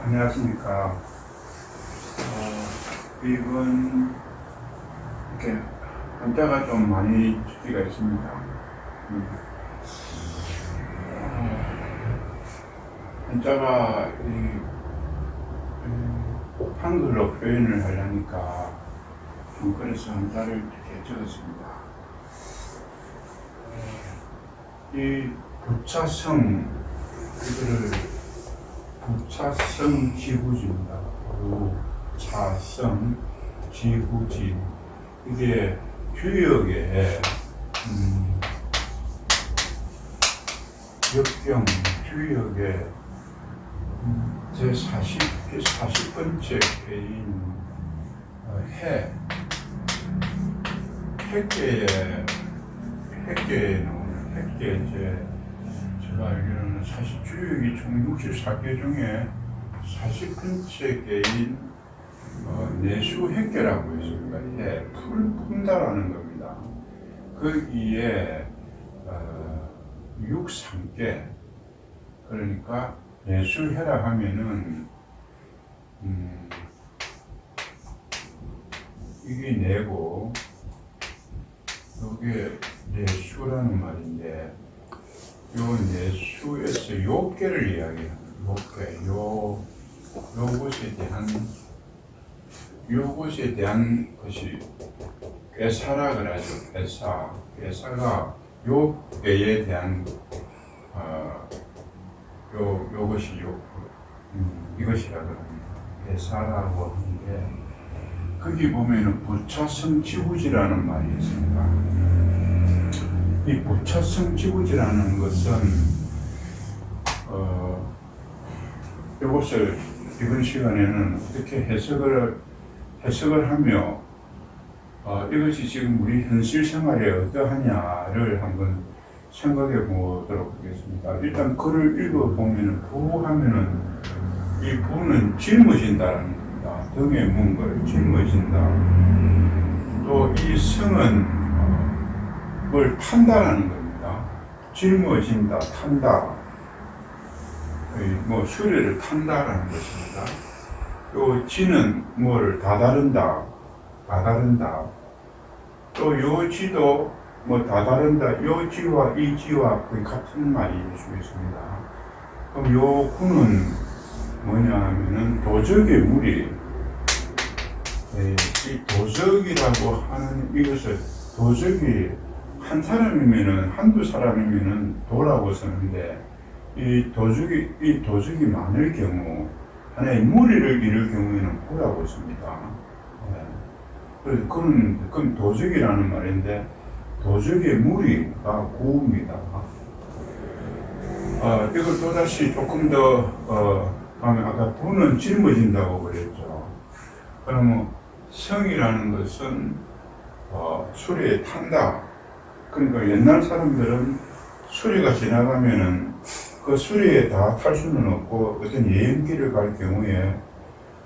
안녕하십니까. 이번 이렇게 한자가 좀 많이 주기가 있습니다. 한자가 한글로 표현을 하려니까 좀 그래서 한자를 이렇게 적었습니다. 이 부차성, 이거를 부차성 지구지입니다. 부차성 지구지. 이게 주역에 역경 주역에 제40번째 회인 핵계에 나오는 핵계 제가 알기로는 사실 주역이 총 64개 중에 40번째 개인 내수 핵계라고 있습니다. 품다라는 겁니다. 거기에 63개, 그러니까 내수해라 하면은 이게 내고 이게 내수라는 말인데, 요 내수에서 요계를 이야기합니다. 요것에 대한 것이 괴사라 그러죠. 괴사가 요계에 대한 요것이 이것이라 그럽니다. 괴사라고 하는데, 거기 보면은 부차성 지구지라는 말이 있습니다. 이 부차성 지구지라는 것은 이것을 이번 시간에는 어떻게 해석을 하며 이것이 지금 우리 현실 생활에 어떠하냐를 한번 생각해 보도록 하겠습니다. 일단 글을 읽어보면 부하면은 이 부는 짊어진다라는 겁니다. 등에 문 걸 짊어진다. 또 이 성은 뭘 탄다라는 겁니다. 짊어진다, 탄다. 뭐 수레를 탄다라는 것입니다. 요 지는 뭐를 다다른다. 또 요 지도 뭐 다다른다. 요 지와 이 지와 거의 같은 말일 수 있습니다. 그럼 요 구는 뭐냐 하면은 도적의 무리. 이 도적이라고 하는 이것을, 도적이 한 사람이면은, 한두 사람이면은 도라고 쓰는데, 이 도적이 많을 경우, 하나의 무리를 이룰 경우에는 구라고 씁니다. 그래서 그건 도적이라는 말인데, 도적의 무리가 구입니다. 이걸 또다시 조금 더 하면, 아까 부는 짊어진다고 그랬죠. 그러면 성이라는 것은 수레에 탄다. 그러니까 옛날 사람들은 수레가 지나가면은 그 수레에 다 탈 수는 없고, 어떤 여행길을 갈 경우에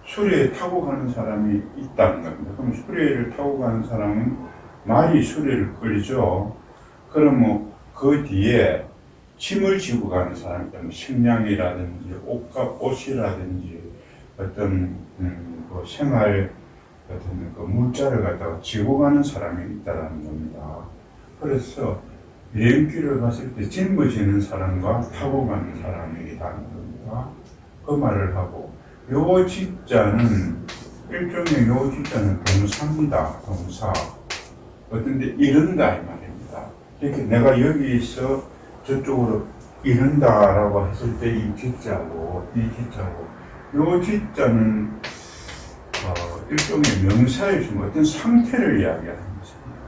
수레에 타고 가는 사람이 있다는 겁니다. 그럼 수레를 타고 가는 사람은 말이 수레를 끌죠. 그러면 그 뒤에 짐을 지고 가는 사람이 있다면, 식량이라든지 옷이라든지 어떤 그 생활 같은 그 물자를 갖다가 지고 가는 사람이 있다는 겁니다. 그래서 여행길을 갔을 때 짊어지는 사람과 타고 가는 사람이 있다는 겁니다. 그 말을 하고, 요 지자는 일종의 요 지자는 동사입니다. 동사. 어떤데 이른다 이 말입니다. 이렇게 내가 여기서 저쪽으로 이른다라고 했을 때 이 지자고 이 지자고, 요 지자는 일종의 명사의 좀 어떤 상태를 이야기하는 것입니다.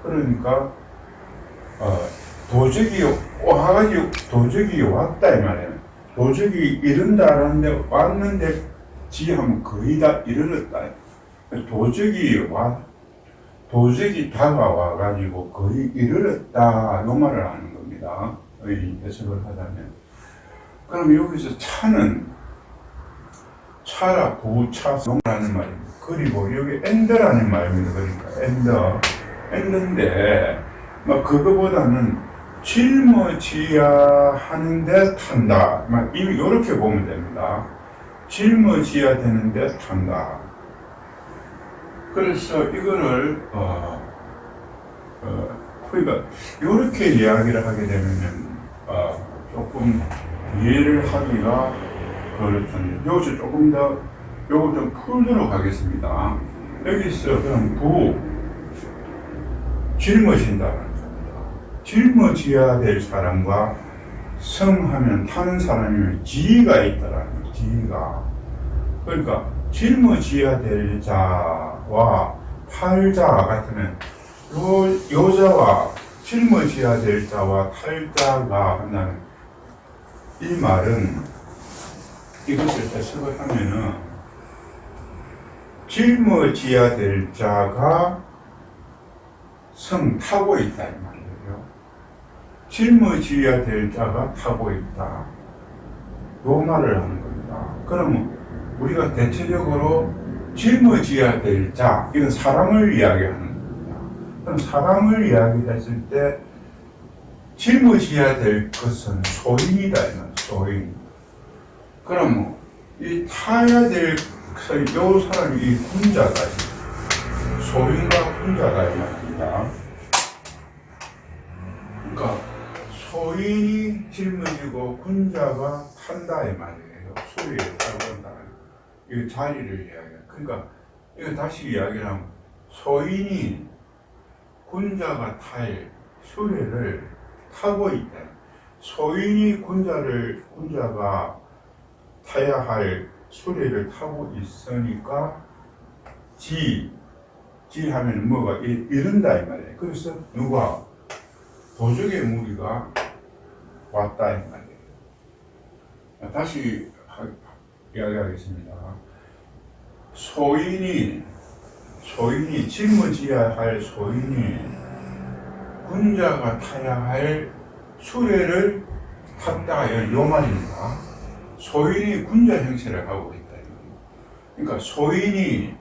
그러니까 도적이 왔다 이 말이에요. 도적이 이른다라는데, 왔는데 지하면 거의 다 이르렀다. 도적이 다가와 가지고 거의 이르렀다, 요 말을 하는 겁니다. 이 해석을 하자면. 그럼 여기서 차라 부차성이라는 말입니다. 그리고 여기 엔더라는 말입니다. 그러니까 엔더인데, 그거보다는 짊어지야 하는데 탄다. 이미 이렇게 보면 됩니다. 짊어지야 되는데 탄다. 그래서 이거를 그러니까 이렇게 이야기를 하게 되면은 조금 이해를 하기가 그렇던데, 여기서 조금 더 요거 좀 풀도록 하겠습니다. 여기서 그럼 짊어진다는 겁니다. 짊어져야 될 사람과 성하면 타는 사람이면 지위가 있다라는 거예요. 지위가. 그러니까 짊어져야 될 자와 탈 자 같으면 여자와 짊어져야 될 자와 탈 자가 한다는 이 말은, 이것을 해석을 하면은 짊어져야 될 자가 성 타고 있다 이 말이에요. 짊어져야 될 자가 타고 있다. 요 말을 하는 겁니다. 그러면 우리가 대체적으로 짊어져야 될 자, 이건 사람을 이야기하는 겁니다. 그럼 사람을 이야기했을 때 짊어져야 될 것은 소인이다 이 말이에요. 소인. 그럼 이 타야 될 요 사람이 이 군자다. 소인과 군자다 이 말입니다. 그러니까 소인이 짊어지고 군자가 탄다 이 말이에요. 수리에 따른다. 이 자리를 이야기해요. 그러니까 이거 다시 이야기를 하면, 소인이 군자가 탈 수레를 타고 있다. 소인이 군자가 타야 할 수레를 타고 있으니까 하면 뭐가 이른다 이 말이에요. 그래서 누가 도적의 무리가 왔다 이 말이에요. 다시 이야기하겠습니다. 소인이 짊어져야 할 소인이 군자가 타야 할 수레를 탔다 이 말입니다. 소인이 군자 행세를 하고 있다. 그러니까 소인이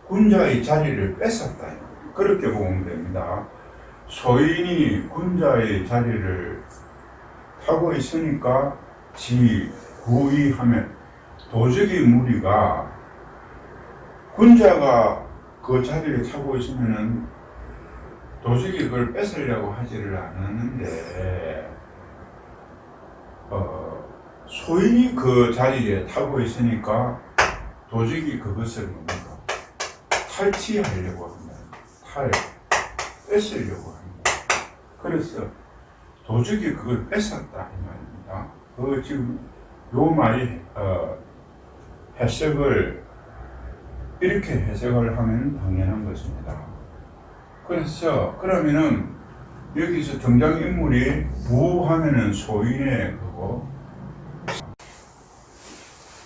군자의 자리를 뺏었다. 그렇게 보면 됩니다. 소인이 군자의 자리를 타고 있으니까 구의하면, 도적의 무리가 군자가 그 자리를 타고 있으면은 도적이 그걸 뺏으려고 하지를 않았는데, 소인이 그 자리에 타고 있으니까 도적이 그것을 뭡니까? 탈취하려고 합니다. 뺏으려고 합니다. 그래서 도적이 그걸 뺏었다 이 말입니다. 지금 요 말이 해석을 이렇게 해석을 하면 당연한 것입니다. 그래서 그러면은 여기서 등장인물이 부하면은 소인의 그거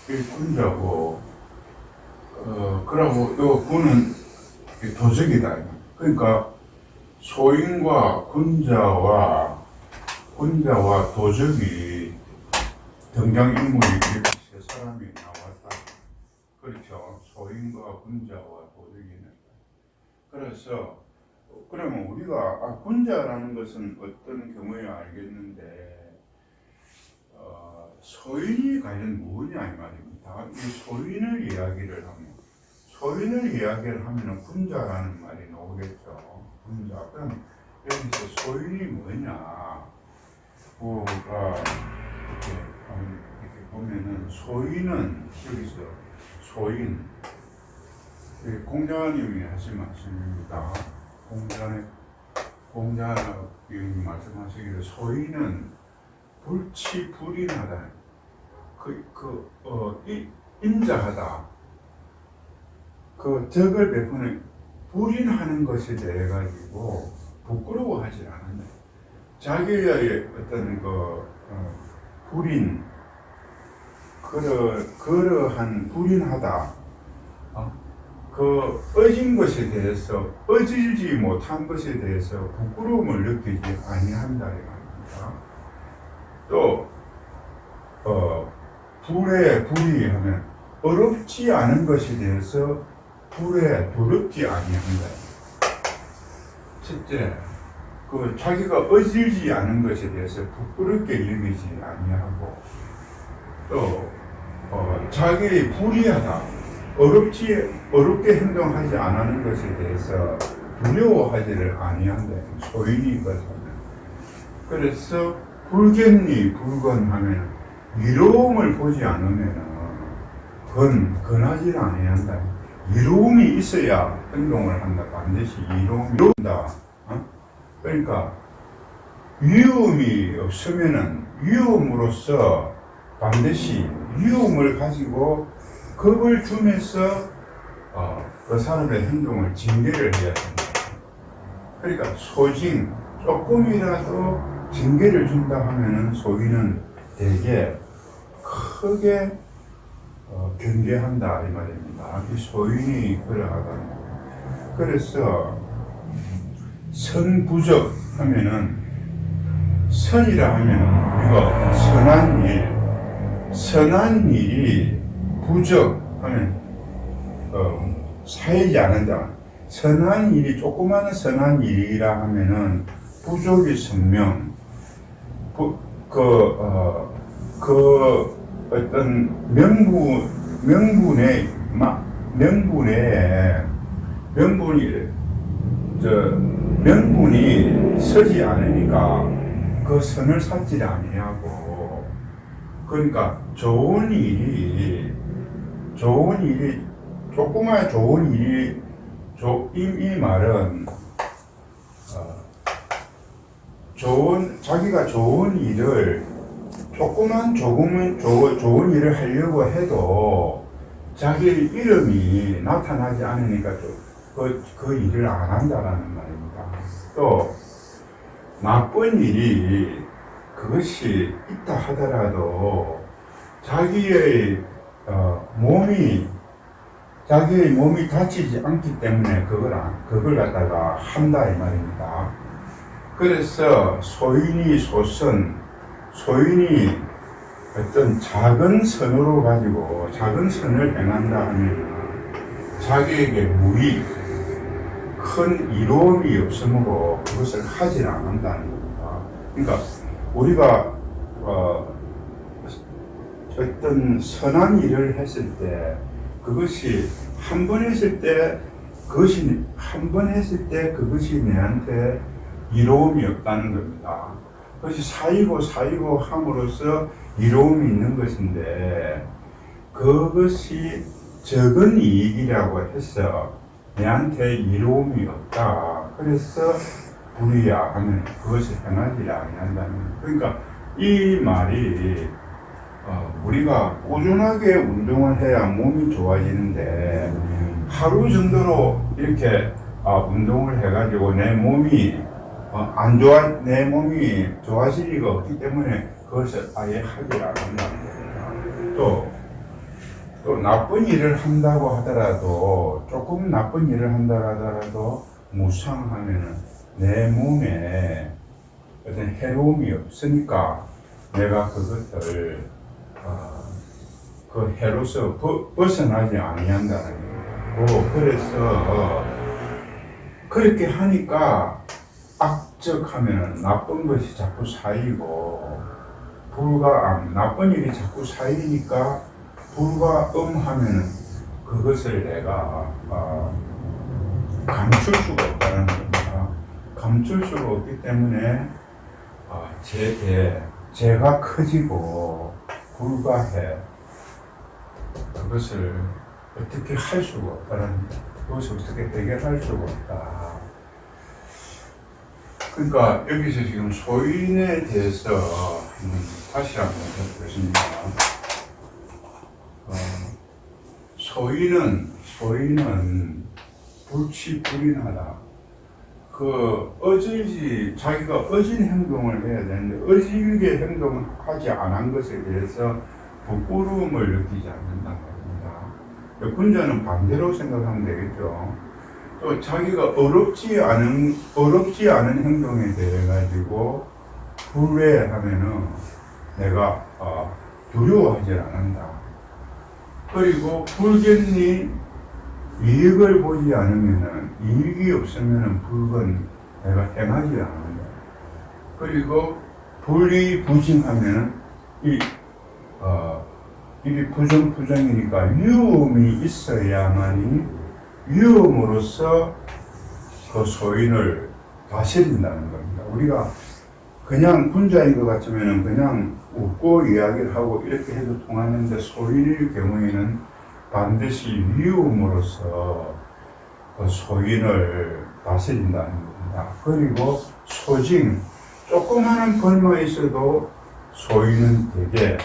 군자고, 그러고 요 군은 도적이다. 그러니까 소인과 군자와 도적이 등장인물이 이렇게 세 사람이 나왔다. 그렇죠. 소인과 군자와 도적이네. 그래서 그러면 우리가 군자라는 것은 어떤 경우에 알겠는데, 소인이 과연 뭐냐 이 말입니다. 이 소인을 이야기를 하면 군자라는 말이 나오겠죠. 군자. 그럼 여기서 소인이 뭐냐? 이렇게 보면은 소인은 여기서 소인, 공자님이 하신 말씀입니다. 공자님이 말씀하시기를 소인은 불치불인하다. 인자하다. 그 덕을 베푸는 불인하는 것에 대해 가지고 부끄러워하지 않는다. 자기의 어떤 불인, 그러한 불인하다. 어진 것에 대해서, 어질지 못한 것에 대해서 부끄러움을 느끼지 아니한다 이 말입니다. 또 불의하면 어렵지 않은 것에 대해서 두렵지 아니한다. 첫째, 자기가 어질지 않은 것에 대해서 부끄럽게 여기지 아니하고, 또 자기 불이하다, 어렵게 행동하지 않는 것에 대해서 두려워하지를 아니한다. 소인이 것은. 그래서 불견리 불건하면 이로움을 보지 않으면 건하지 아니한다. 이로움이 있어야 행동을 한다. 반드시 이로움이 온다. 그러니까 위험이 없으면은 위험으로서 반드시 위험을 가지고 겁을 주면서 그 사람의 행동을 징계를 해야 된다. 그러니까 소징, 조금이라도 징계를 준다 하면은 소위는 되게 크게 경계한다 이 말입니다. 이 소인이 그러하다. 그래서 선부적 하면은 선이라 하면은 우리가 선한 일이 부적 하면 사이지 않는다. 선한 일이 조그마한 선한 일이라 하면은 부족이 선명 어떤 명분이 서지 않으니까 그 선을 찾지 아니하고, 그러니까 좋은 일이 조그마한 좋은 일이 이 말은 자기가 좋은 일을 조금은 좋은 일을 하려고 해도 자기 이름이 나타나지 않으니까 그 일을 안 한다라는 말입니다. 또 나쁜 일이 그것이 있다 하더라도 자기의 몸이 다치지 않기 때문에 그걸 갖다가 한다 이 말입니다. 그래서 소인이 어떤 작은 선으로 가지고 작은 선을 행한다 하면 자기에게 무익, 큰 이로움이 없으므로 그것을 하지 않는다는 겁니다. 그러니까 우리가 어떤 선한 일을 했을 때 그것이 한 번 했을 때 그것이 내한테 이로움이 없다는 겁니다. 그것이 쌓이고 함으로써 이로움이 있는 것인데, 그것이 적은 이익이라고 해서 내한테 이로움이 없다. 그래서 불이야 하면 그것을 행하지 아니한다는 거예요. 그러니까 이 말이 우리가 꾸준하게 운동을 해야 몸이 좋아지는데, 하루 정도로 이렇게 운동을 해가지고 내 몸이 좋아질 리가 없기 때문에 그것을 아예 하지 않는다는 겁니다. 또 나쁜 일을 한다고 하더라도, 조금 나쁜 일을 한다 하더라도 무상하면은 내 몸에 어떤 해로움이 없으니까 내가 그것을 그 해로서 벗어나지 아니한다는 거고, 그래서 그렇게 하니까 악적하면 나쁜 것이 자꾸 쌓이고, 나쁜 일이 자꾸 쌓이니까 불가음하면 그것을 내가 감출 수가 없다는 겁니다. 감출 수가 없기 때문에 죄가 커지고 불가해. 그것을 어떻게 할 수가 없다는, 그것을 어떻게 해결할 수가 없다. 그러니까 여기서 지금 소인에 대해서 다시 한번 해보겠습니다. 소인은 불치불인하다. 자기가 어진 행동을 해야 되는데 어지게 행동하지 않은 것에 대해서 부끄러움을 느끼지 않는다는 겁니다. 군자는 반대로 생각하면 되겠죠. 또 자기가 어렵지 않은 행동에 대해 가지고 불회하면은 내가 두려워하지 않는다. 그리고 불견리 이익을 보지 않으면은, 이익이 없으면은 불건 내가 행하지 않는다. 그리고 불의부징하면은 이 이게 부정이니까 위험이 있어야만이 위험으로서 그 소인을 다스린다는 겁니다. 우리가 그냥 군자인 것 같으면 그냥 웃고 이야기를 하고 이렇게 해도 통하는데 소인일 경우에는 반드시 위험으로서 그 소인을 다스린다는 겁니다. 그리고 소징, 조그마한 벌만 있어도 소인은 되게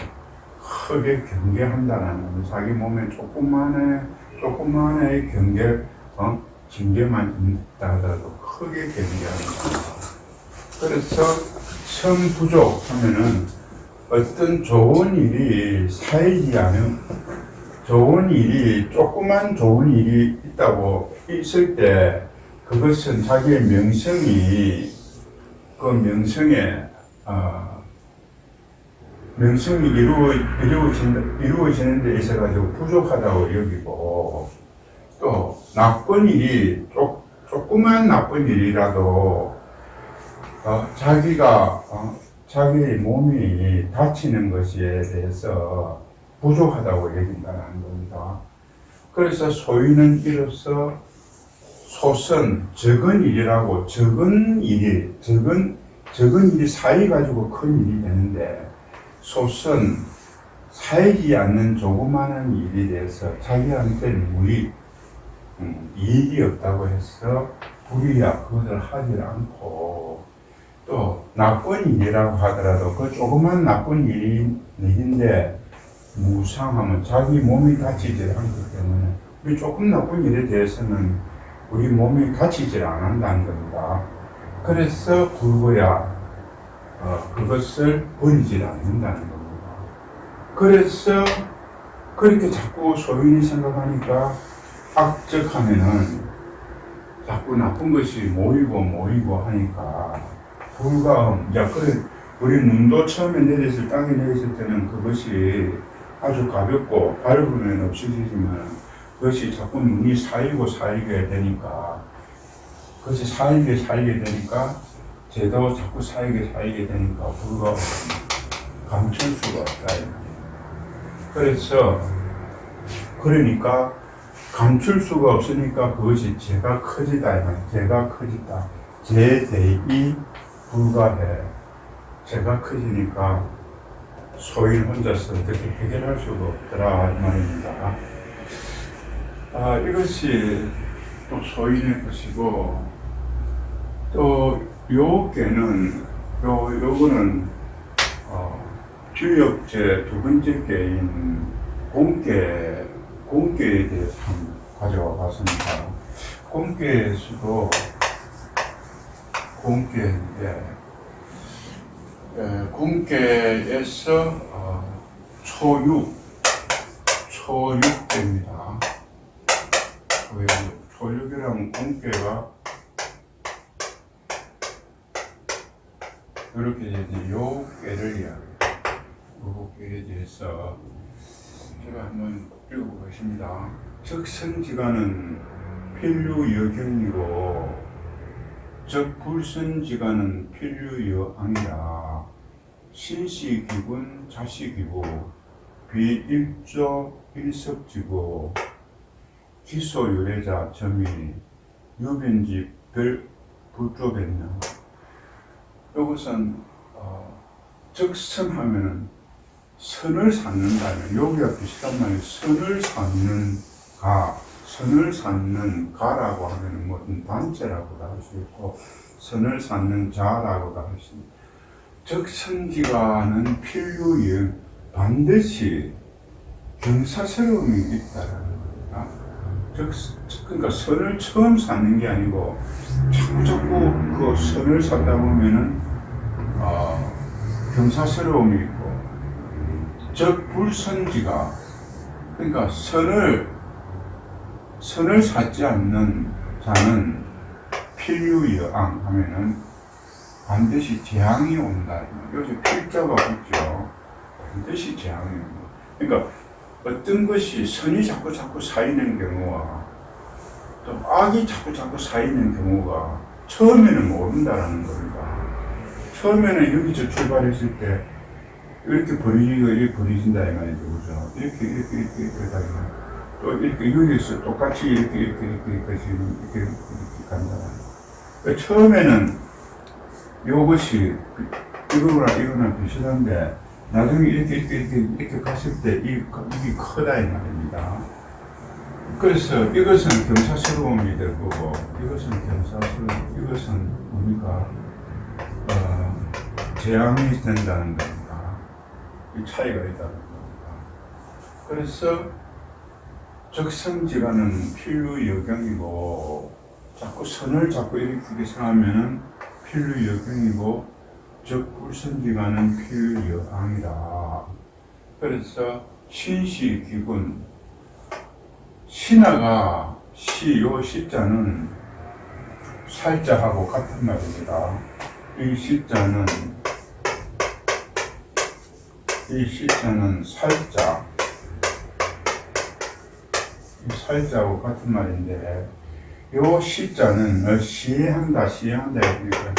크게 경계한다는 겁니다. 자기 몸에 조그만의 징계만 있다 하더라도 크게 경계합니다. 그래서 성부족 하면은 어떤 좋은 일이 쌓이지 않은 조그만 좋은 일이 있다고 있을 때 그것은 자기의 명성이 명성이 이루어지는 데 있어 가지고 부족하다고 여기고, 또 나쁜 일이 조그만 나쁜 일이라도 자기의 몸이 다치는 것에 대해서 부족하다고 여긴다는 겁니다. 그래서 소인은 이로써 소선, 적은 일이 쌓여 가지고 큰 일이 되는데, 소선, 쌓이지 않는 조그마한 일에 대해서 자기한테는 이익이 없다고 해서 불이야 그것을 하지 않고, 또 나쁜 일이라고 하더라도 그 조그만 나쁜 일인데 무상하면 자기 몸이 다치지 않기 때문에 우리 조금 나쁜 일에 대해서는 우리 몸이 다치지 않는다는 겁니다. 그래서 불고야 그것을 버리지 않는다는 겁니다. 그래서 그렇게 자꾸 소인이 생각하니까 악적하면은 자꾸 나쁜 것이 모이고 하니까 불가음, 우리 눈도 처음에 땅에 내렸을 때는 그것이 아주 가볍고 밟으면 없어지지만 그것이 자꾸 눈이 쌓이게 되니까, 그것이 쌓이게 되니까 죄도 자꾸 쌓이게 되니까 불가음, 감출 수가 없다. 그러니까 감출 수가 없으니까 그것이 죄가 커지다. 제대이 불가해. 죄가 커지니까 소인 혼자서 어떻게 해결할 수가 없더라 이 말입니다. 이것이 또 소인의 것이고, 또 요거는 주역제 두 번째 계인 공계에 대해서 한번 가져와 봤습니다. 공계에서도 공계에서 초육계입니다. 초육이라면 공계가 이렇게 되지, 요 계를 이야기해요. 요 계에 대해서 제가 한번 읽어보겠습니다. 적선지간은 필류여경이고 적불선지간은 필류여앙이라. 신시기군 자시기고 비일조 일석지고 기소유래자 점이 유변지 별 불조변명. 이것은 적선하면은 선을 쌓는다면, 여기가 비슷한 말이 선을 쌓는 가라고 하면 무슨 단체라고도 할 수 있고 선을 쌓는 자라고도 할 수 있습니다. 적선지간은 필류에 반드시 경사스러움이 있다라는 겁니다. 그러니까 선을 처음 쌓는 게 아니고 자꾸 그 선을 쌓다 보면은 경사스러움이 있고, 적불선지가, 그러니까 선을 쌓지 않는 자는 필유여앙 하면은 반드시 재앙이 온다. 요즘 필자가 붙죠. 반드시 재앙이 온다. 그러니까 어떤 것이 선이 자꾸 쌓이는 경우와 또 악이 자꾸 쌓이는 경우가 처음에는 모른다라는 겁니다. 처음에는 여기서 출발했을 때 이렇게 버리지고 이렇게 버리신다 이 말이죠, 그죠? 이렇게 다니면 또 이렇게 여기서 똑같이 이렇게 간다. 처음에는 이것이 이거랑 비슷한데 나중에 이렇게 갔을 때 이게 크다 이 말입니다. 그래서 이것은 경사스러움이 될 거고 이것은 이것은 뭡니까? 재앙이 된다는 겁니다. 이 차이가 있다는 겁니다. 그래서 적성지간은 필루여경이고 자꾸 선을 자꾸 이렇게 생각하면은 필루여경이고 적불선지간은 필루여앙이다. 그래서 신시기군 신하가 요 시자는 살자하고 같은 말입니다. 이 시자는 살자 이 살자하고 같은 말인데 요 시자는 시해한다 그러니까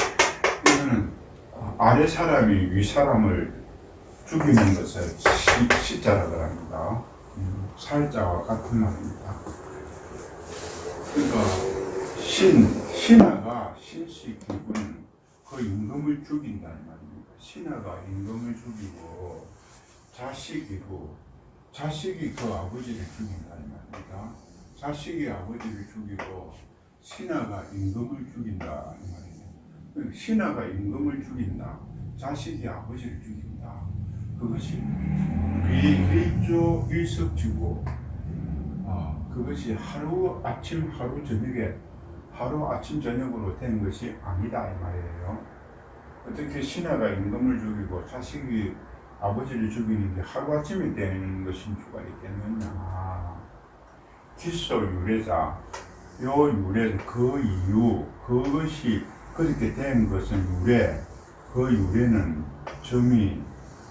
이거는 아래 사람이 위 사람을 죽이는 것을 시자라고 합니다. 살자와 같은 말입니다. 그러니까 신하가 신시기군 그 임금을 죽인다는 말입니다. 신하가 임금을 죽이고 자식이 그 아버지를 죽인다는 말입니다. 자식이 아버지를 죽이고 신하가 임금을 죽인다는 말이에요. 신하가 임금을 죽인다. 자식이 아버지를 죽인다. 그것이 일조 일석지고 그것이 하루 아침 저녁으로 된 것이 아니다 이 말이에요. 어떻게 신하가 임금을 죽이고 자식이 아버지를 죽이는 게 하루아침에 되는 것인 수가 있겠느냐. 기소 유래자 요 유래 그 이유 그것이 그렇게 된 것은 유래 그 유래는 점이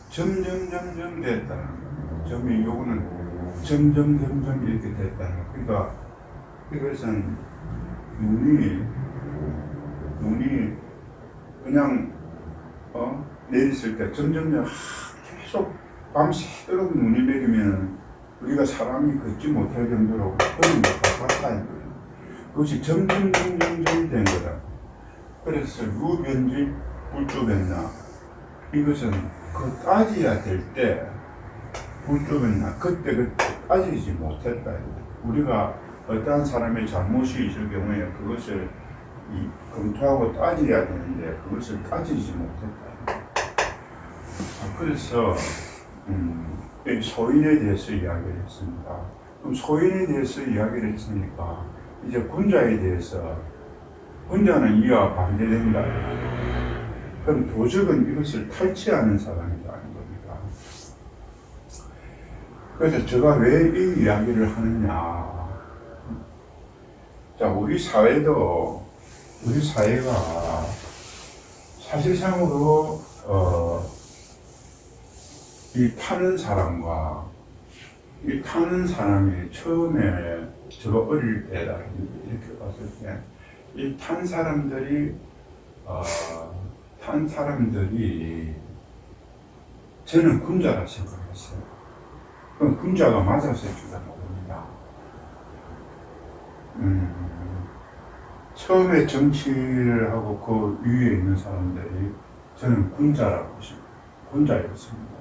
점점 됐다는 거예요. 점이 요거는 점점 이렇게 됐다는 거예요. 그러니까 이것은 눈이 그냥 내렸을 때 점점 계속 밤새도록 눈이 내리면 우리가 사람이 걷지 못할 정도로 그런 것과 같다는 거예요. 그것이 점점 된 거다. 그래서 루변지 불조변나 이것은 그 따져야 될 때 불조변나 그때 따지지 못했다. 우리가 어떠한 사람의 잘못이 있을 경우에 그것을 검토하고 따져야 되는데 그것을 따지지 못했다. 그래서 소인에 대해서 이야기를 했습니다. 그럼 소인에 대해서 이야기를 했으니까 이제 군자에 대해서 군자는 이와 반대된다. 그럼 도적은 이것을 탈취하는 사람이라는 겁니다. 그래서 제가 왜 이 이야기를 하느냐. 자, 우리 사회가 사실상으로 이 타는 사람이 처음에 제가 어릴 때다 이렇게 봤을 때 이 탄 사람들이 저는 군자라 생각했어요. 그럼 군자가 맞았을지도 모릅니다. 처음에 정치를 하고 그 위에 있는 사람들이 저는 군자였습니다.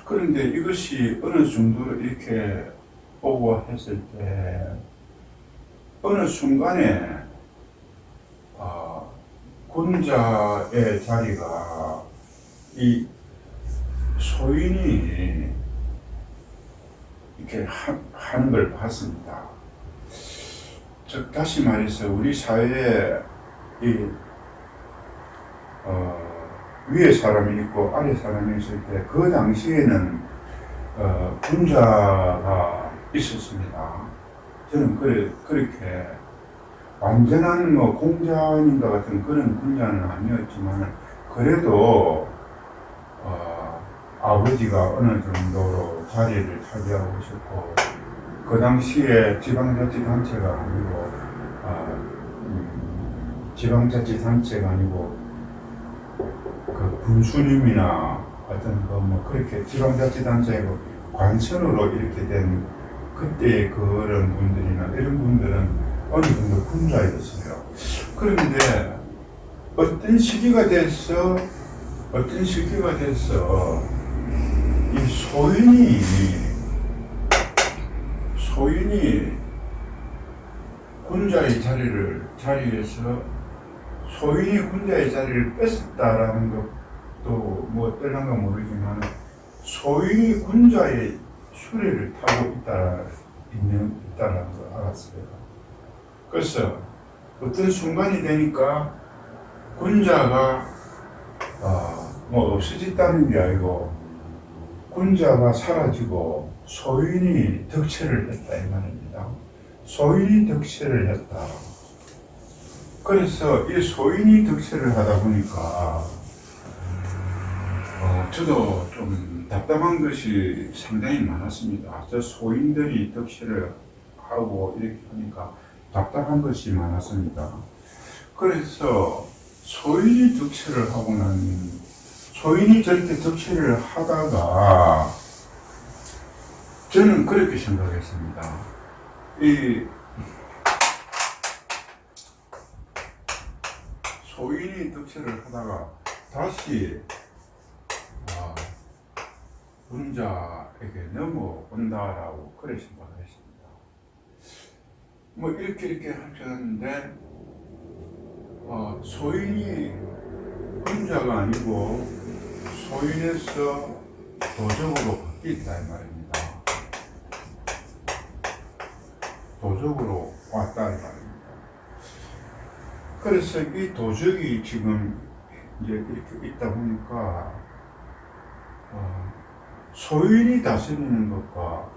그런데 이것이 어느 정도 이렇게 보고 했을 때 어느 순간에 군자의 자리가 이 소인이 이렇게 하는 걸 봤습니다. 즉 다시 말해서 우리 사회에 위에 사람이 있고 아래 사람이 있을 때 그 당시에는 군자가 있었습니다. 저는 그렇게 완전한 공자님과 같은 그런 군자는 아니었지만 그래도 아버지가 어느 정도로 자리를 차지하고 있었고 그 당시에 지방자치단체가 아니고 그 군수님이나 어떤 뭐 그렇게 지방자치단체고 관선으로 이렇게 된 그때의 그런 분들이나 이런 분들은 어느 정도 군자였어요. 그런데 어떤 시기가 돼서 이 소인이 군자의 자리에서 소인이 군자의 자리를 뺏었다라는 것도 뭐 어떨란가 모르지만 소인이 군자의 수레를 타고 있다는 걸 알았어요. 그래서 어떤 순간이 되니까 군자가 뭐 없어졌다는 게 아니고 군자가 사라지고 소인이 득세를 했다 이 말입니다. 소인이 득세를 했다. 그래서 이 소인이 득세를 하다 보니까 저도 좀 답답한 것이 상당히 많았습니다. 저 소인들이 득세를 하고 이렇게 하니까 답답한 것이 많았습니다. 그래서 소인이 득세를 하고 소인이 저렇게 득세를 하다가 저는 그렇게 생각했습니다. 이 소인이 득세를 하다가 다시 군자에게 넘어온다라고 그렇게 생각을 했습니다. 뭐 이렇게 하셨는데 소인이 군자가 아니고 소인에서 도적으로 바뀌었다 이 말입니다. 도적으로 왔다 이 말입니다. 그래서 이 도적이 지금 이제 이렇게 있다 보니까 소인이 다스리는 것과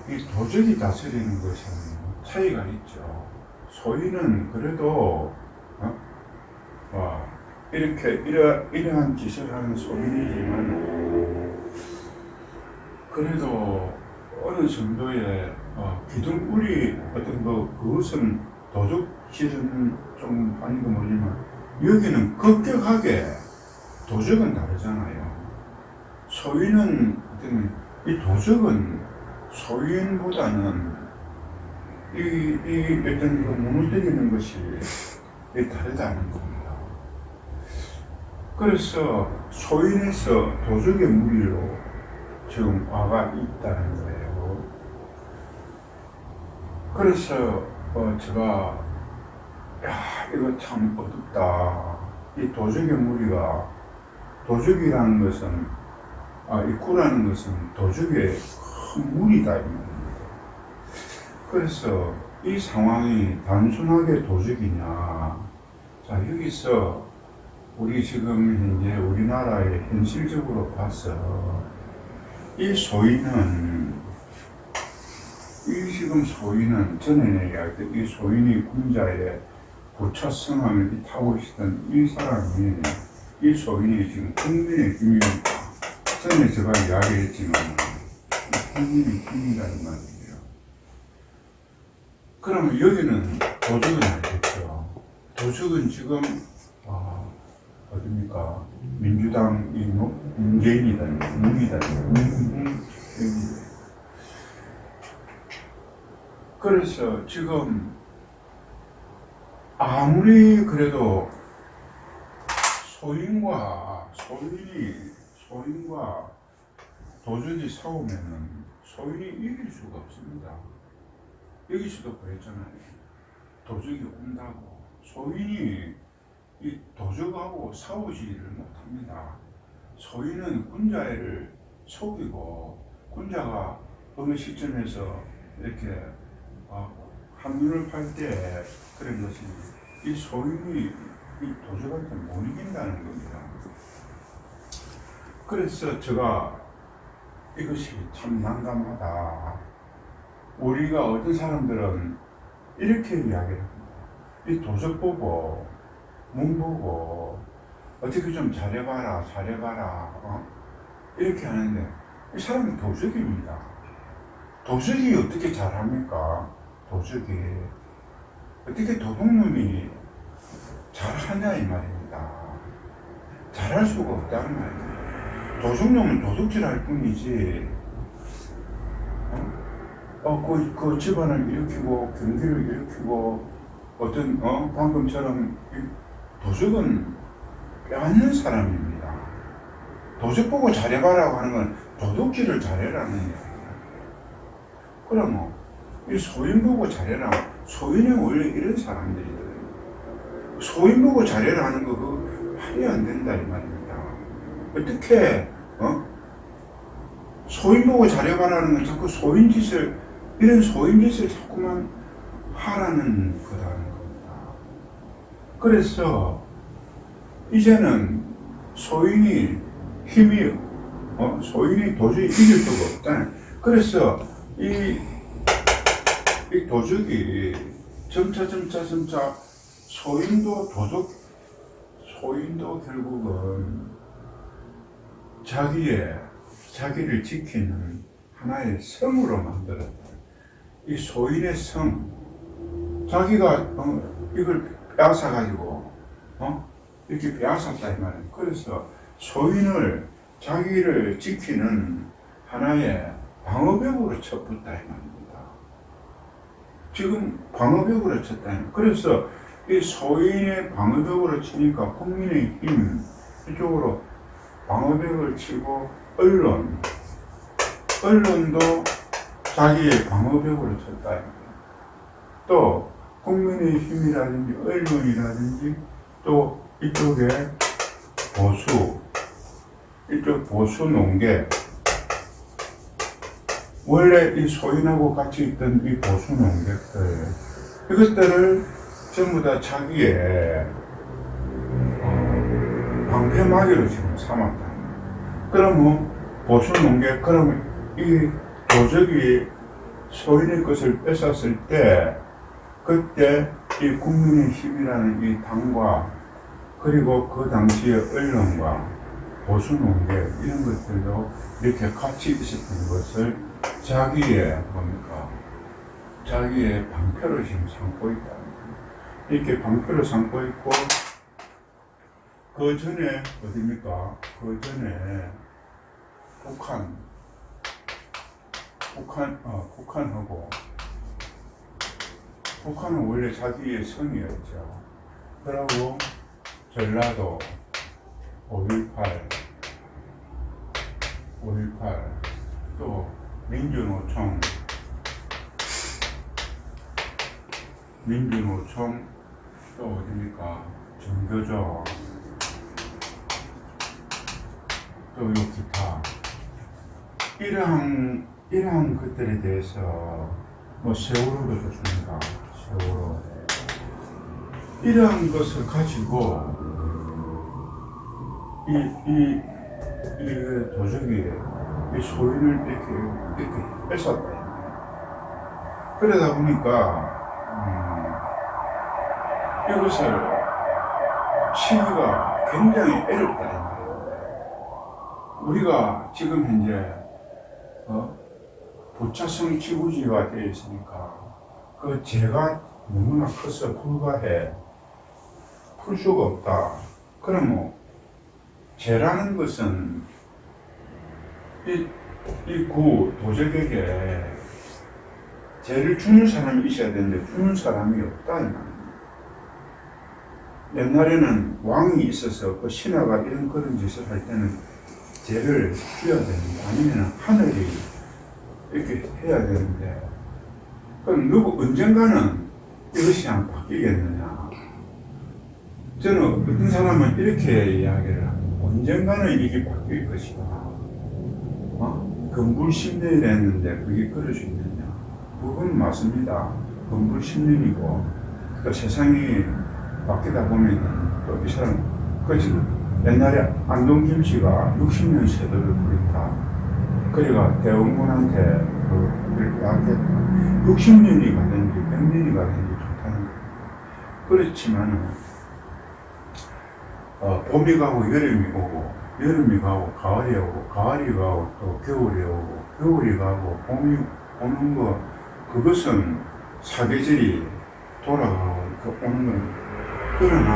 이 도적이 다스리는 것은 차이가 있죠. 소인은 그래도 이러한 짓을 하는 소인이지만 그래도 어느 정도의 기둥뿌리 어떤 그것은 도적 짓은 좀 아닌 거 모르지만 여기는 급격하게 도적은 다르잖아요. 소인은 이 도적은 소인보다는 이 어떤 무너뜨리는 것이 다르다는 겁니다. 그래서 소인에서 도적의 무리로 지금 와가 있다는 거예요. 그래서 제가 이거 참 어둡다. 이 도적의 무리가 도적이라는 것은 이 구라는 것은 도적의 큰 무리다 이 말입니다. 그래서 이 상황이 단순하게 도적이냐? 자 여기서 우리 지금 현재 우리나라의 현실적으로 봐서 이 지금 소인은 전에 이야기했던 이 소인이 군자의 부처성함을 타고 있었던 이 사람이 이 소인이 지금 국민의 힘입니다. 전에 제가 이야기했지만 국민의 힘이라는 말이에요. 그러면 여기는 도적은 알겠죠. 도적은 지금 어딥니까? 민주당이 문재인이다, 문이다, 그래서 지금 아무리 그래도 소인과 도적이 싸우면은 소인이 이길 수가 없습니다. 여기서도 그랬잖아요. 도적이 온다고 소인이 이 도적하고 싸우지를 못합니다. 소인은 군자를 속이고 군자가 어느 시점에서 이렇게 한눈을 팔 때 그런 것이 이 소인이 이 도적한테 못 이긴다는 겁니다. 그래서 제가 이것이 참 난감하다. 우리가 어떤 사람들은 이렇게 이야기를 합니다. 이 도적 보고 문 보고 어떻게 좀 잘해봐라 이렇게 하는데 이 사람은 도적입니다. 도적이 어떻게 잘합니까? 도적이 어떻게 도둑놈이 잘하냐 이 말입니다. 잘할 수가 없다는 말이에요. 도둑놈은 도둑질할 뿐이지, 그 집안을 일으키고 경기를 일으키고 어떤 방금처럼 도둑은 빼앗는 사람입니다. 도둑 보고 잘해봐라고 하는 건 도둑질을 잘해라는 얘기예요. 그럼 이 소인 보고 잘해라. 소인은 원래 이런 사람들이거든요. 소인 보고 잘해라 하는 거 그거 말이 안 된다 이 말입니다. 어떻게 소인 보고 잘해봐라는 건 자꾸 소인 짓을, 이런 소인 짓을 자꾸만 하라는 거라는 겁니다. 그래서 이제는 소인이 소인이 도저히 이길 수가 없다. 그래서 이 도적이 점차 소인도 결국은 자기를 지키는 하나의 성으로 만들었다. 이 소인의 성, 자기가 이걸 빼앗아가지고 이렇게 빼앗았다 이 말이에요. 그래서 소인을 자기를 지키는 하나의 방어벽으로 쳤었다 이 말입니다. 지금 방어벽으로 쳤다. 그래서 이 소인의 방어벽으로 치니까 국민의힘 이쪽으로 방어벽을 치고 언론도 자기의 방어벽으로 쳤다. 또 국민의힘이라든지 언론이라든지 또 이쪽에 보수 농계, 원래 이 소인하고 같이 있던 이 보수 농객들, 이것들을 전부 다 자기의 방패막이로 지금 삼았다. 그러면 보수 농객, 그러면 이 도적이 소인의 것을 뺏었을 때, 그때 이 국민의힘이라는 이 당과 그리고 그 당시의 언론과 보수 농객 이런 것들도 이렇게 같이 있었던 것을 자기의 방패로 지금 삼고 있다. 이렇게 방패로 삼고 있고, 그 전에 어디입니까? 그 전에 북한은 원래 자기의 성이었죠. 그리고 전라도 5.18 또 민주노총 또 어디입니까? 정교조 또 기타 이러한 것들에 대해서 세월호도 좋습니다. 세월호 이러한 것을 가지고 이 도적이 이 소인을 이렇게 뺏었다. 그러다 보니까 이것을 치기가 굉장히 어렵다. 우리가 지금 현재 부차성 지구지가 되어 있으니까 그 죄가 너무나 커서 불가해 풀 수가 없다. 그러면 죄라는 것은 이 도적에게 죄를 주는 사람이 있어야 되는데 주는 사람이 없다. 옛날에는 왕이 있어서 그 신하가 그런 짓을 할 때는 죄를 줘야 되는데, 아니면 하늘이 이렇게 해야 되는데, 그럼 언젠가는 이것이 안 바뀌겠느냐. 저는 어떤 사람은 이렇게 이야기를 합니다. 언젠가는 이게 바뀔 것이다. 건불 10년이 됐는데 그게 그럴 수 있느냐. 그건 맞습니다. 건불 10년이고 또 세상이 바뀌다 보면 또 이 사람, 지금 옛날에 안동김씨가 60년 세도를 부렸다. 그래가 대원군한테 그걸 이야기했다. 60년이 가든지 100년이 가든지 좋다는 거예요. 그렇지만은 봄이 가고 여름이 오고, 여름이 가고 가을이 오고, 가을이 가고 또 겨울이 오고, 겨울이 가고 봄이 오는 거, 그것은 사계절이 돌아가고 오는 건. 그러나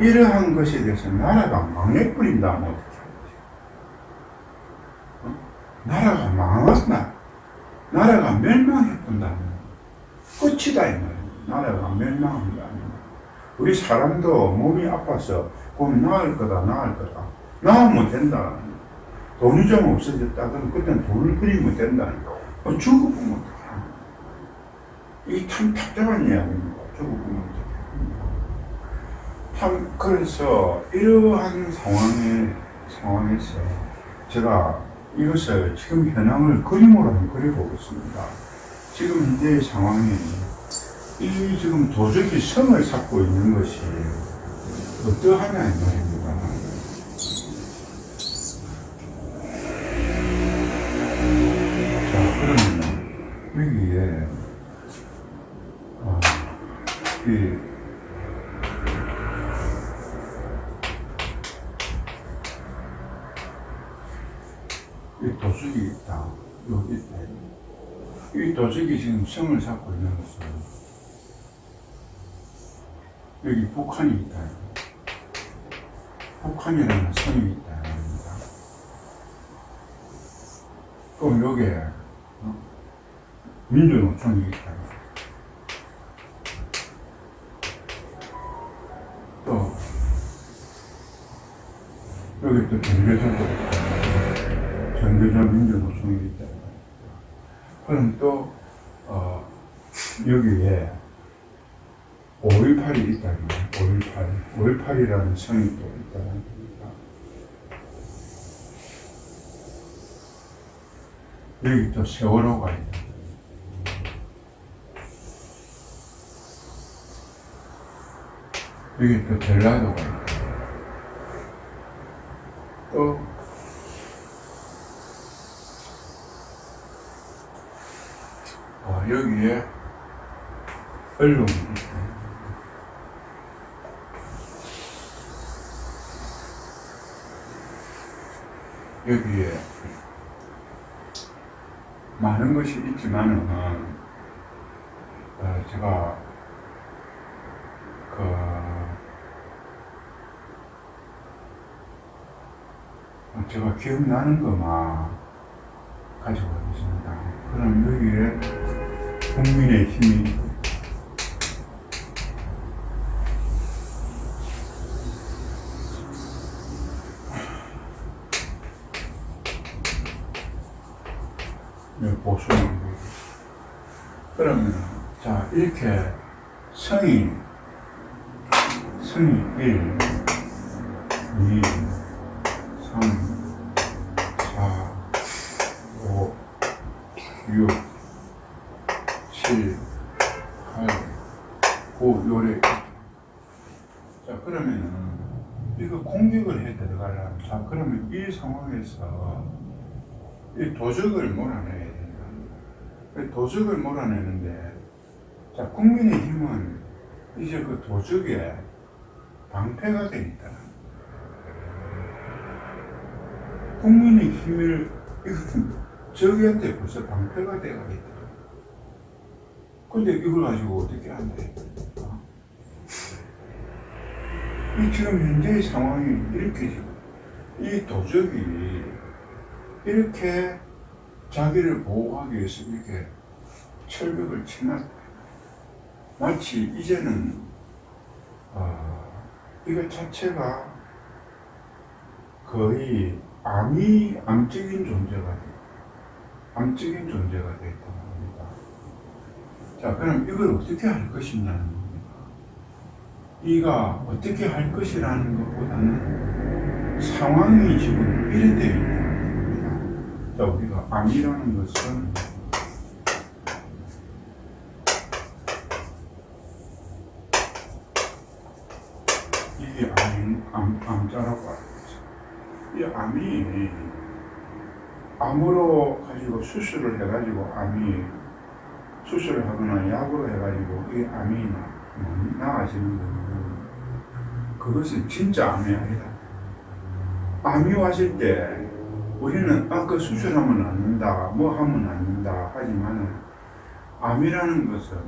이러한 것에 대해서 나라가 망해버린다면 어떻게 하는 거지? 나라가 망했나? 나라가 멸망해본다면 끝이다 이 말이야. 나라가 멸망한 게 아니야. 우리 사람도 몸이 아파서 곧 나을 거다 나을 거다 나으면 된다. 돈이 좀 없어졌다 그러면 그때는 돈을 그리면 된다니까. 죽어보면 어떡해. 이게 참 답답한 이야기입니다. 죽어보면 어떡해. 참 그래서 이러한 상황에서 제가 이것을 지금 현황을 그림으로 한번 그려보겠습니다. 지금 현재의 상황이 이 지금 도적이 성을 쌓고 있는 것이 어떠하냐 이 말입니다. 자 그러면 여기에 이 도적이 있다. 여기 있다. 이 도적이 지금 성을 쌓고 있는 것은 여기 북한이 있다. 북한이라는 성이 있다. 또 여기에 민주노총이 있다. 또 여기 또 전교조도 있다. 전교조 민주노총이 있다. 그럼 또 여기에 5.18이 있다. 5.18이라는 성이 또 있다는 겁니다. 여기 또 세월호가 있다. 여기 또 전라도가 있다. 또 여기에 언론이 있다. 여기에 많은 것이 있지만은 제가 제가 기억나는 것만 가지고 가겠습니다. 그럼 여기에 국민의힘이 보수는 그러면 자 이렇게 성이 1, 2, 3, 4, 5, 6, 7, 8, 9 요래. 자 그러면은 이거 공격을 해 들어가려면 자 그러면 이 상황에서 이 도적을 몰아내야 된다. 도적을 몰아내는데 자 국민의힘은 이제 그 도적에 방패가 돼 있다. 국민의힘을 이것은 적한테 벌써 방패가 돼가 있다. 근데 이걸 가지고 어떻게 한대? 이 지금 현재의 상황이 이렇게 지금 이 도적이 이렇게 자기를 보호하기 위해서 이렇게 철벽을 쳐놨다. 마치 이제는 이거 자체가 거의 암적인 존재가 되었단 말입니다. 자, 그럼 이걸 어떻게 할 것이냐는 겁니다. 이가 어떻게 할 것이라는 것보다는 상황이 지금 이래 되어 있다는 겁니다. 자, 우리가 암이라는 것은 이게 암자라고 알고 있어요. 이 암이 암으로 가지고 수술을 해가지고 수술을 하거나 약으로 해가지고 이 암이 나아지는 거는 그것은 진짜 암이 아니다. 암이 왔을 때 우리는 그 수술하면 안 된다, 뭐 하면 안 된다 하지만은 암이라는 것은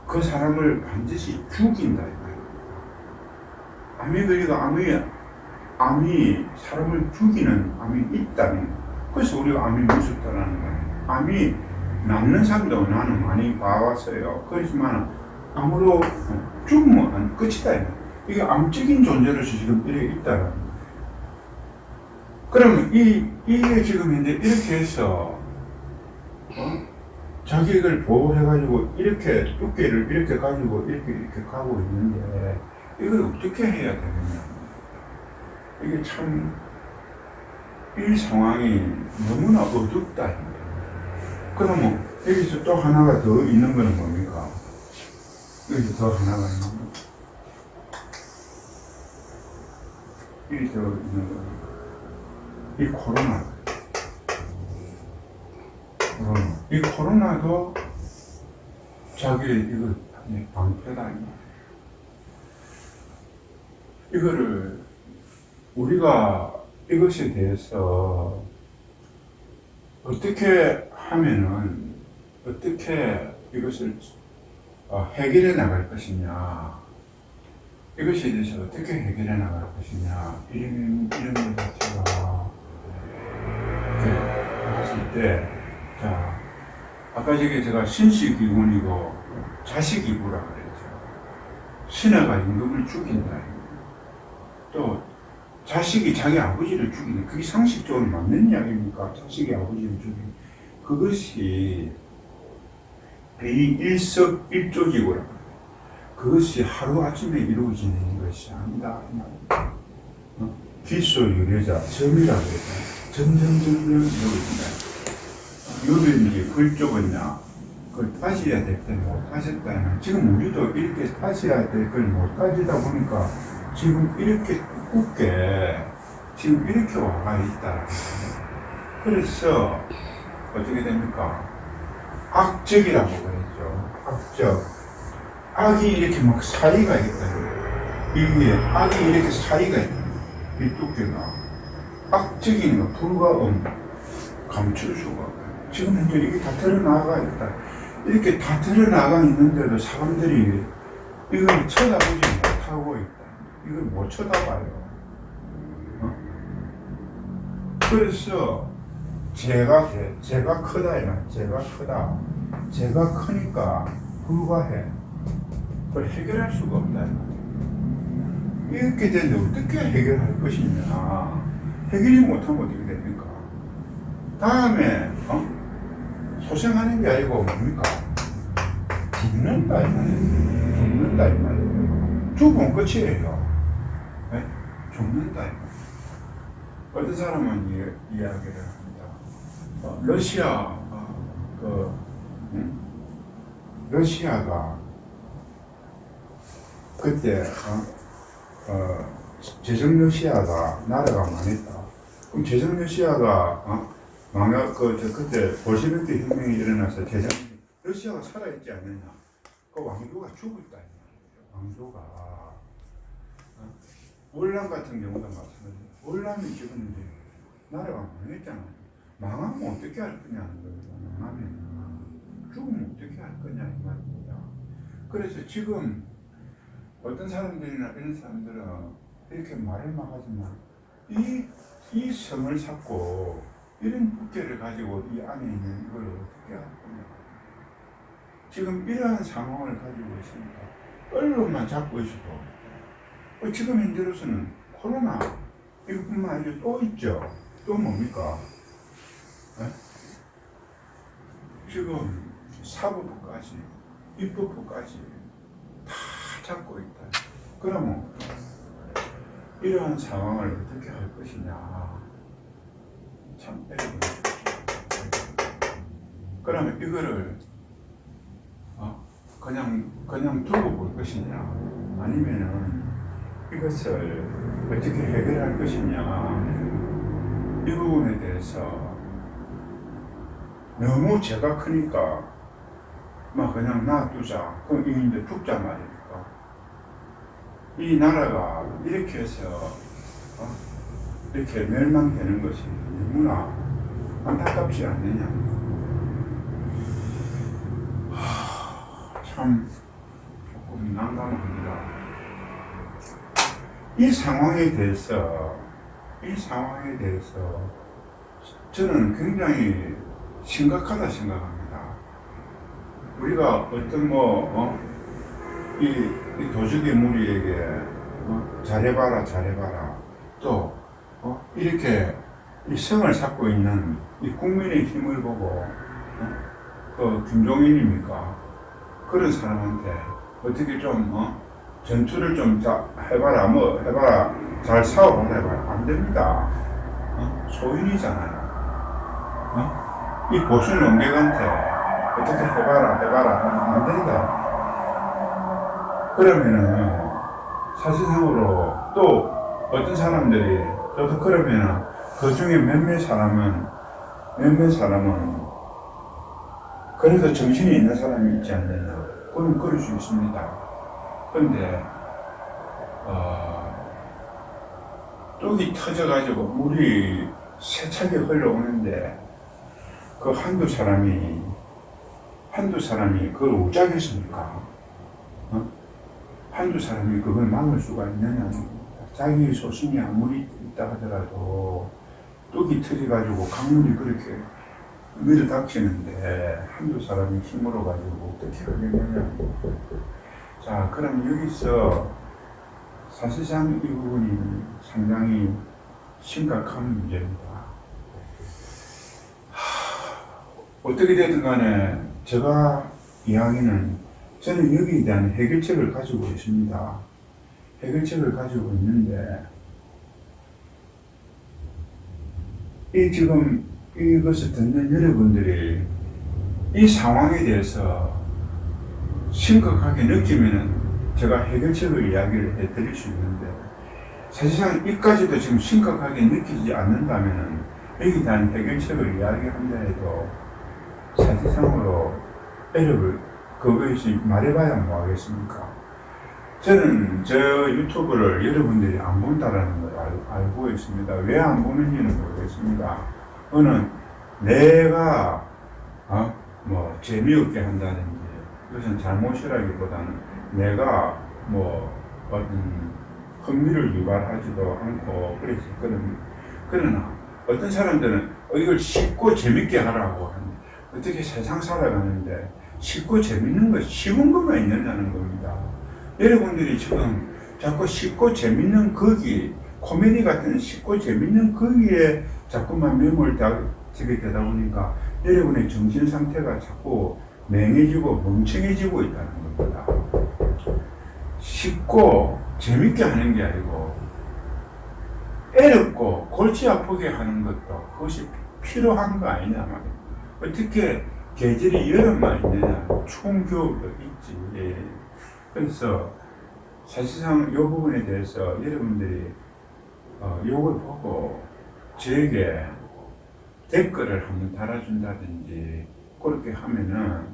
그 사람을 반드시 죽인다. 암이 걸리고 암이 사람을 죽이는 암이 있다는 거예요. 그래서 우리가 암이 무섭다라는 거예요. 암이 낫는 사람도 나는 많이 봐왔어요. 그렇지만 암으로 죽으면 끝이다. 이게 암적인 존재로서 지금 이렇게 있다는 거예요. 그러면 이게 지금 현재 이렇게 해서 자기를 보호해가지고 이렇게 두께를 이렇게 가지고 이렇게 가고 있는데 이걸 어떻게 해야 되느냐. 이게 참 이 상황이 너무나 어둡다. 그러면 여기서 또 하나가 더 있는 거는 뭡니까? 여기서 더 하나가 있는 거. 여기 더 있는 거. 이 코로나. 이 코로나도 자기 이거 방패다. 이거를 우리가 이것에 대해서 어떻게 하면은 어떻게 이것을 해결해 나갈 것이냐, 이것에 대해서 어떻게 해결해 나갈 것이냐, 이런 것 자체가 이렇게 봤을 때, 자, 아까 저게 제가 신시기군이고 자식이구라 그랬죠. 신하가 임금을 죽인다. 또 자식이 자기 아버지를 죽이는, 그게 상식적으로 맞는 이야기입니까? 자식이 아버지를 죽이는 그것이 비일석일조지구라. 그것이 하루아침에 이루어지는 것이 아니다. 기술유래자 점이라고 해서 점점점점 이루어진다. 유배인지 글쪽은냐, 그걸 따져야 될 때 못 따졌다는, 지금 우리도 이렇게 따져야 될 걸 못 따지다 보니까 지금 이렇게 굳게 지금 이렇게 와가 있다. 그래서 어떻게 됩니까? 악적이라고 그랬죠. 악적. 악이 이렇게 막 사이가 있다. 이게 악이 이렇게 사이가 있다. 이 두께가 악적인 거 불가음 감출 수가 없어요. 지금 현재 이게 다 드러나가 있다. 이렇게 다 드러나가 있는데도 사람들이 이걸 쳐다보지 못하고 있다. 이걸 못 쳐다봐요. 그래서 제가 크다. 제가 크니까 불과해. 그걸 해결할 수가 없다. 이렇게 되는데 어떻게 해결할 것이냐. 해결이 못하면 어떻게 됩니까? 다음에 소생하는 게 아니고 뭡니까? 죽는다 이 말이에요. 죽으면 끝이에요. 네? 죽는다 이 말이에요. 어떤 사람은 이야기를 합니다. 러시아가 그때 제정 러시아가 나라가 망했다. 그럼 제정 러시아가 그때 볼셰비크 혁명이 일어나서 러시아가 살아있지 않느냐? 그 왕조가 죽었다. 왕조가 월남 같은 경우도 마찬가지예요. 월남이 죽었는데 나라가 망했잖아요. 망하면 어떻게 할 거냐는 거예요. 망하면 죽으면 어떻게 할 거냐 이 말입니다. 그래서 지금 어떤 사람들이나 이런 사람들은 이렇게 말을 막 하지만 이 성을 쌓고 이런 국계를 가지고 이 안에 있는 이걸 어떻게 할 거냐. 지금 이러한 상황을 가지고 있으니까 언론만 잡고 있어도 지금 현재로서는 코로나 이것뿐만 아니라 또 있죠. 또 뭡니까? 네? 지금 사법부까지 입법부까지 다 잡고 있다. 그러면 이러한 상황을 어떻게 할 것이냐. 참 어려워요. 그러면 이거를 그냥 두고 볼 것이냐, 아니면은 이것을 어떻게 해결할 것이냐, 이 부분에 대해서 너무 제가 크니까 막 그냥 놔두자. 그럼 이제 죽자 말입니까? 이 나라가 이렇게 해서 이렇게 멸망되는 것이 너무나 안타깝지 않느냐. 참 조금 난감합니다. 이 상황에 대해서 저는 굉장히 심각하다 생각합니다. 우리가 어떤 이 도적의 무리에게 잘해봐라 또 이렇게 이 성을 쌓고 있는 이 국민의 힘을 보고 그 김종인입니까? 그런 사람한테 어떻게 좀 전투를 좀 해봐라 해봐라 잘 싸워봐라 해봐라 안 됩니다. 소인이잖아요. 이 보수 농객한테 어떻게 해봐라 안 된다. 그러면은 사실상으로 또 어떤 사람들이 또 그러면은 그 중에 몇몇 사람은 그래도 정신이 있는 사람이 있지 않느냐. 그건 그럴 수 있습니다. 그런데 뚝이 터져가지고 물이 세차게 흘러오는데 그 한두 사람이 그걸 우짜겠습니까? 한두 사람이 그걸 막을 수가 있느냐. 자기 소신이 아무리 있다 하더라도 뚝이 터져가지고 강물이 그렇게 밀어닥치는데 한두 사람이 힘으로 가지고 어떻게 하겠느냐. 자, 그럼 여기서 사실상 이 부분이 상당히 심각한 문제입니다. 어떻게 되든 간에 제가 이야기는 저는 여기에 대한 해결책을 가지고 있습니다. 해결책을 가지고 있는데 지금 이것을 듣는 여러분들이 이 상황에 대해서 심각하게 느끼면은 제가 해결책을 이야기를 해드릴 수 있는데 사실상 이까지도 지금 심각하게 느끼지 않는다면은 여기에 대한 해결책을 이야기한다 해도 사실상으로 여러분 그것이 말해봐야 뭐 하겠습니까? 저는 저 유튜브를 여러분들이 안 본다라는 걸 알고 있습니다. 왜 안 보는지는 모르겠습니다. 저는 내가 재미없게 한다든지 이것은 잘못이라기보다는 내가 어떤 흥미를 유발하지도 않고 그러나 어떤 사람들은 이걸 쉽고 재밌게 하라고 하는데 어떻게 세상 살아가는데 쉽고 재밌는 것, 쉬운 것만 있느냐는 겁니다. 여러분들이 지금 자꾸 쉽고 재밌는 거기, 코미디 같은 쉽고 재밌는 거기에 자꾸만 매몰되게 되다 보니까 여러분의 정신 상태가 자꾸 맹해지고 멍청해지고 있다는 겁니다. 쉽고 재밌게 하는 게 아니고 애롭고 골치 아프게 하는 것도 그것이 필요한 거 아니냐 말이에요. 어떻게 계절이 여름만 있느냐, 추운 겨울도 있지. 그래서 사실상 이 부분에 대해서 여러분들이 이걸 보고 저에게 댓글을 한번 달아준다든지 그렇게 하면은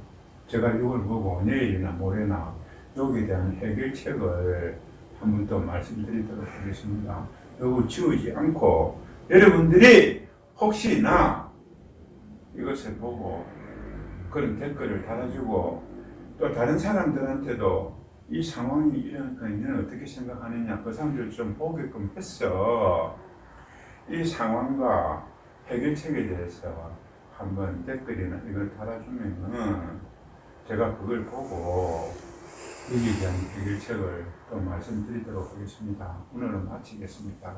제가 이걸 보고 내일이나 모레나 여기에 대한 해결책을 한번 더 말씀드리도록 하겠습니다. 이거 지우지 않고 여러분들이 혹시나 이것을 보고 그런 댓글을 달아주고 또 다른 사람들한테도 이 상황이 이러니까 너는 어떻게 생각하느냐 그 사람들 좀 보게끔 해서 이 상황과 해결책에 대해서 한번 댓글이나 이걸 달아주면은 제가 그걸 보고 여기에 대한 해결책을 또 말씀드리도록 하겠습니다. 오늘은 마치겠습니다.